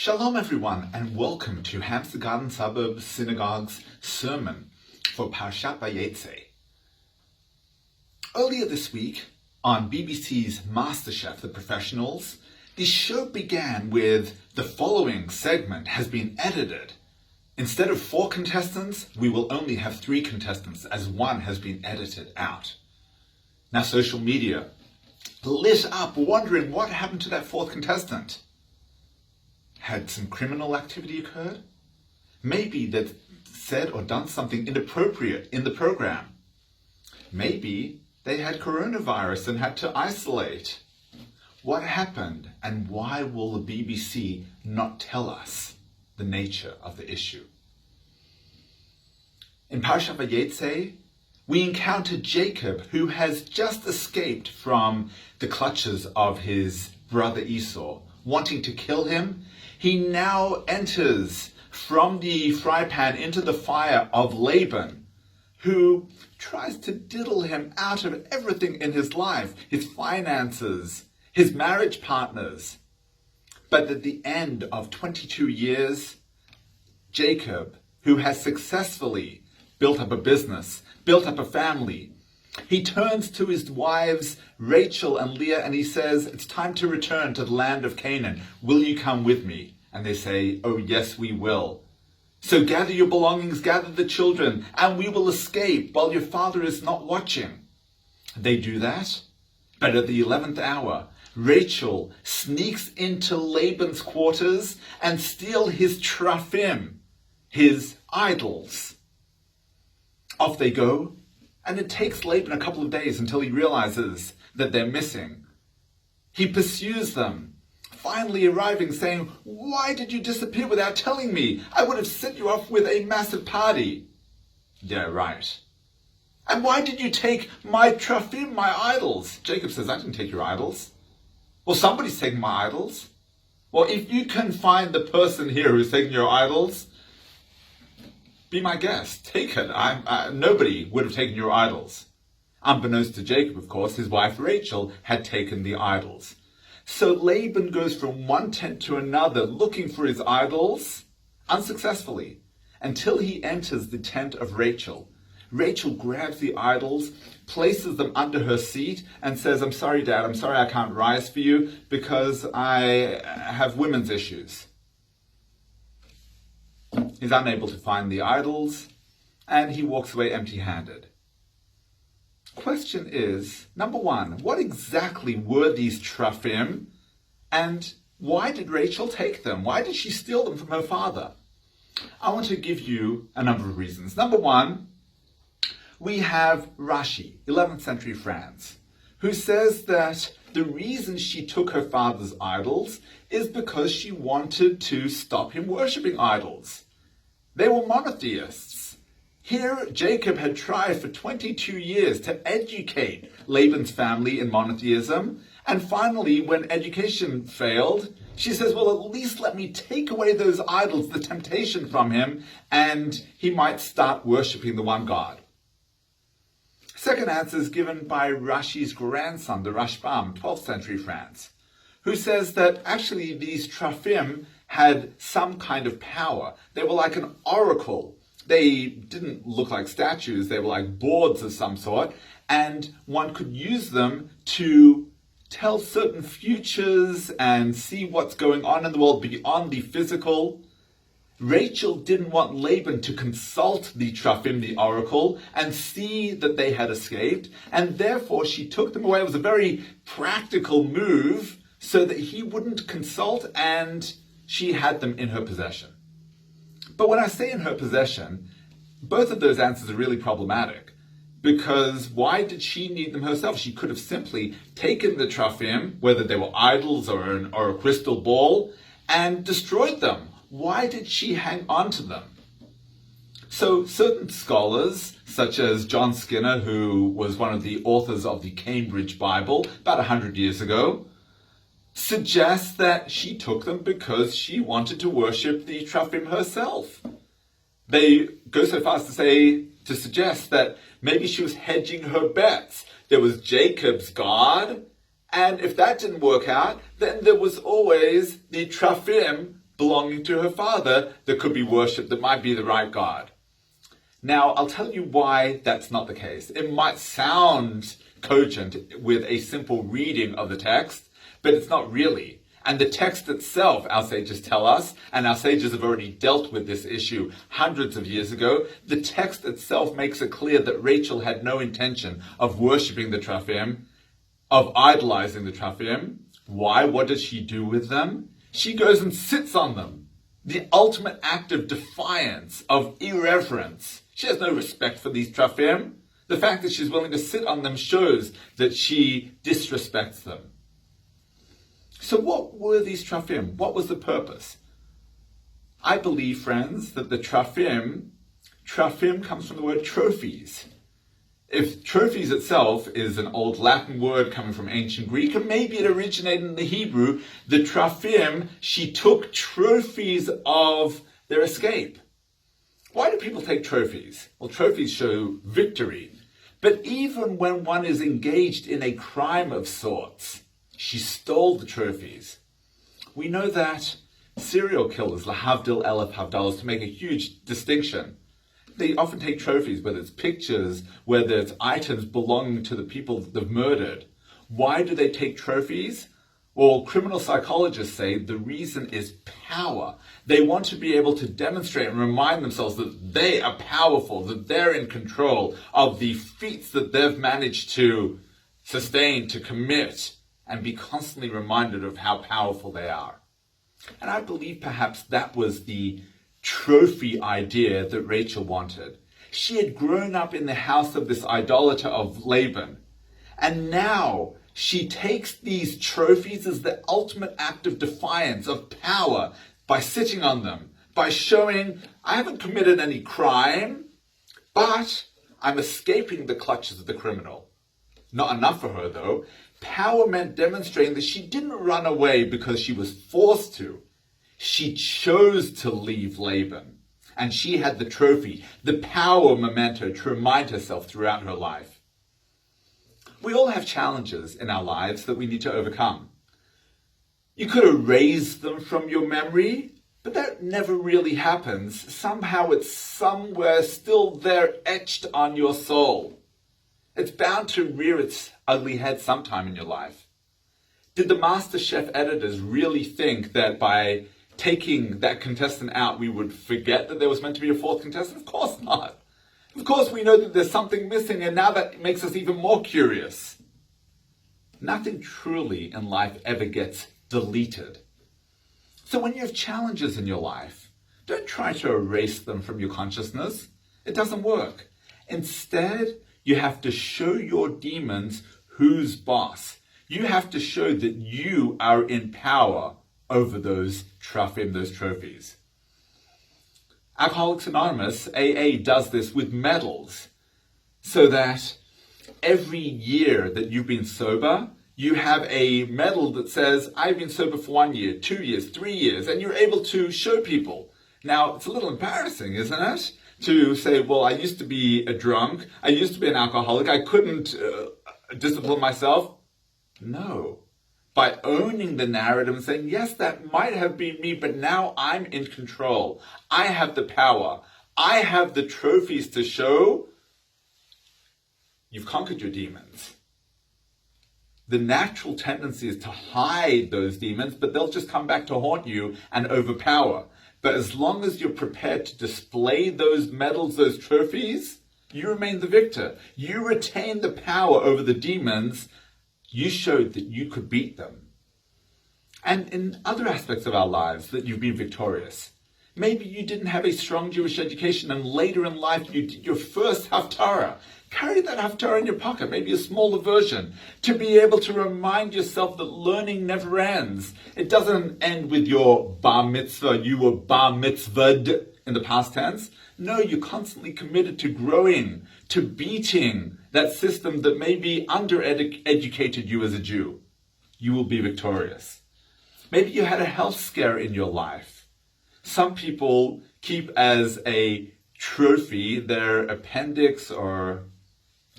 Shalom everyone, and welcome to Hampstead Garden Suburb Synagogue's sermon for Parshat Vayetzei. Earlier this week, on BBC's Masterchef, The Professionals, the show began with the following segment has been edited. Instead of 4 contestants, we will only have 3 contestants, as one has been edited out. Now social media lit up wondering what happened to that 4th contestant. Had some criminal activity occurred? Maybe they'd said or done something inappropriate in the program. Maybe they had coronavirus and had to isolate. What happened, and why will the BBC not tell us the nature of the issue? In Parshat Vayetzei, we encounter Jacob, who has just escaped from the clutches of his brother Esau, wanting to kill him. He now enters from the fry pan into the fire of Laban, who tries to diddle him out of everything in his life, his finances, his marriage partners. But at the end of 22 years, Jacob, who has successfully built up a business, built up a family, he turns to his wives, Rachel and Leah, and he says, "It's time to return to the land of Canaan. Will you come with me?" And they say, "Oh, yes, we will. So gather your belongings, gather the children, and we will escape while your father is not watching." They do that. But at the 11th hour, Rachel sneaks into Laban's quarters and steals his trafim, his idols. Off they go. And it takes Laban a couple of days until he realizes that they're missing. He pursues them, finally arriving saying, "Why did you disappear without telling me? I would have sent you off with a massive party." "Yeah, right. And why did you take my trafim, my idols?" Jacob says, "I didn't take your idols." "Well, somebody's taken my idols." "Well, if you can find the person here who's taken your idols, be my guest. Take it. Nobody would have taken your idols." Unbeknownst to Jacob, of course, his wife Rachel had taken the idols. So Laban goes from one tent to another looking for his idols, unsuccessfully, until he enters the tent of Rachel. Rachel grabs the idols, places them under her seat, and says, "I'm sorry, Dad, I'm sorry I can't rise for you because I have women's issues." He's unable to find the idols, and he walks away empty-handed. Question is, number 1, what exactly were these trafim, and why did Rachel take them? Why did she steal them from her father? I want to give you a number of reasons. Number 1, we have Rashi, 11th century France, who says that the reason she took her father's idols is because she wanted to stop him worshipping idols. They were monotheists. Here, Jacob had tried for 22 years to educate Laban's family in monotheism, and finally, when education failed, she says, "Well, at least let me take away those idols, the temptation from him, and he might start worshipping the one God." Second answer is given by Rashi's grandson, the Rashbam, 12th century France, who says that actually these trafim had some kind of power. They were like an oracle. They didn't look like statues. They were like boards of some sort, and one could use them to tell certain futures and see what's going on in the world beyond the physical. Rachel didn't want Laban to consult the trafim, the oracle, and see that they had escaped, and therefore she took them away. It was a very practical move so that he wouldn't consult, and she had them in her possession. But when I say in her possession, both of those answers are really problematic, because why did she need them herself? She could have simply taken the trafim, whether they were idols or a crystal ball, and destroyed them. Why did she hang on to them? So certain scholars, such as John Skinner, who was one of the authors of the Cambridge Bible about 100 years ago, suggest that she took them because she wanted to worship the trafim herself. They go so far as to suggest that maybe she was hedging her bets. There was Jacob's God, and if that didn't work out, then there was always the trafim belonging to her father that could be worshipped, that might be the right God. Now, I'll tell you why that's not the case. It might sound cogent with a simple reading of the text, but it's not really. And the text itself, our sages tell us, and our sages have already dealt with this issue hundreds of years ago, the text itself makes it clear that Rachel had no intention of worshipping the Teraphim, of idolizing the Teraphim. Why? What does she do with them? She goes and sits on them. The ultimate act of defiance, of irreverence. She has no respect for these Teraphim. The fact that she's willing to sit on them shows that she disrespects them. So what were these Teraphim? What was the purpose? I believe, friends, that the Teraphim comes from the word trophies. If trophies itself is an old Latin word coming from ancient Greek, and maybe it originated in the Hebrew, the Teraphim, she took trophies of their escape. Why do people take trophies? Well, trophies show victory. But even when one is engaged in a crime of sorts, she stole the trophies. We know that serial killers, lahavdil elef havdalos, to make a huge distinction, they often take trophies, whether it's pictures, whether it's items belonging to the people that they've murdered. Why do they take trophies? Well, criminal psychologists say the reason is power. They want to be able to demonstrate and remind themselves that they are powerful, that they're in control of the feats that they've managed to sustain, to commit, and be constantly reminded of how powerful they are. And I believe perhaps that was the trophy idea that Rachel wanted. She had grown up in the house of this idolater of Laban, and now she takes these trophies as the ultimate act of defiance, of power, by sitting on them, by showing, I haven't committed any crime, but I'm escaping the clutches of the criminal. Not enough for her, though. Power meant demonstrating that she didn't run away because she was forced to. She chose to leave Laban, and she had the trophy, the power memento to remind herself throughout her life. We all have challenges in our lives that we need to overcome. You could erase them from your memory, but that never really happens. Somehow it's somewhere still there, etched on your soul. It's bound to rear its ugly head sometime in your life. Did the Masterchef editors really think that by taking that contestant out, we would forget that there was meant to be a fourth contestant? Of course not. Of course we know that there's something missing, and now that makes us even more curious. Nothing truly in life ever gets deleted. So when you have challenges in your life, don't try to erase them from your consciousness. It doesn't work. Instead, you have to show your demons who's boss. You have to show that you are in power over those teraphim, those trophies. Alcoholics Anonymous, AA, does this with medals, so that every year that you've been sober, you have a medal that says, I've been sober for 1 year, 2 years, 3 years, and you're able to show people. Now, it's a little embarrassing, isn't it? To say, well, I used to be a drunk, I used to be an alcoholic, I couldn't discipline myself. No. By owning the narrative and saying, yes, that might have been me, but now I'm in control. I have the power. I have the trophies to show. You've conquered your demons. The natural tendency is to hide those demons, but they'll just come back to haunt you and overpower. But as long as you're prepared to display those medals, those trophies, you remain the victor. You retain the power over the demons. You showed that you could beat them. And in other aspects of our lives that you've been victorious. Maybe you didn't have a strong Jewish education, and later in life you did your first Haftarah. Carry that Haftarah in your pocket, maybe a smaller version, to be able to remind yourself that learning never ends. It doesn't end with your bar mitzvah. You were bar mitzvahed in the past tense. No, you're constantly committed to growing, to beating that system that maybe under-educated you as a Jew. You will be victorious. Maybe you had a health scare in your life. Some people keep as a trophy their appendix or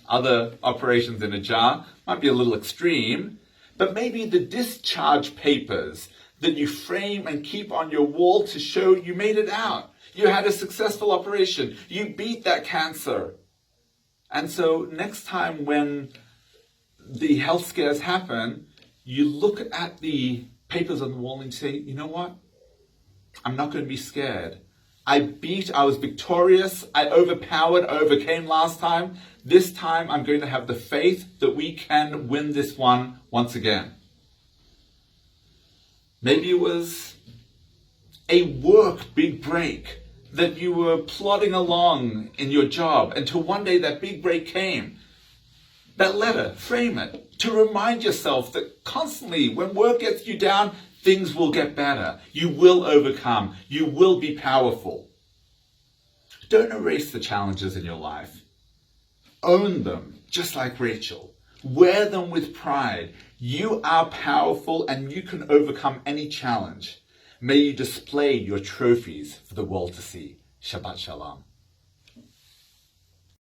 other operations in a jar. Might be a little extreme, but maybe the discharge papers that you frame and keep on your wall to show you made it out. You had a successful operation. You beat that cancer. And so next time when the health scares happen, you look at the papers on the wall and you say, you know what? I'm not going to be scared. I was victorious, I overcame last time. This time I'm going to have the faith that we can win this one once again. Maybe it was a work big break that you were plodding along in your job until one day that big break came. That letter, frame it, to remind yourself that constantly when work gets you down, things will get better. You will overcome. You will be powerful. Don't erase the challenges in your life. Own them, just like Rachel. Wear them with pride. You are powerful and you can overcome any challenge. May you display your trophies for the world to see. Shabbat Shalom.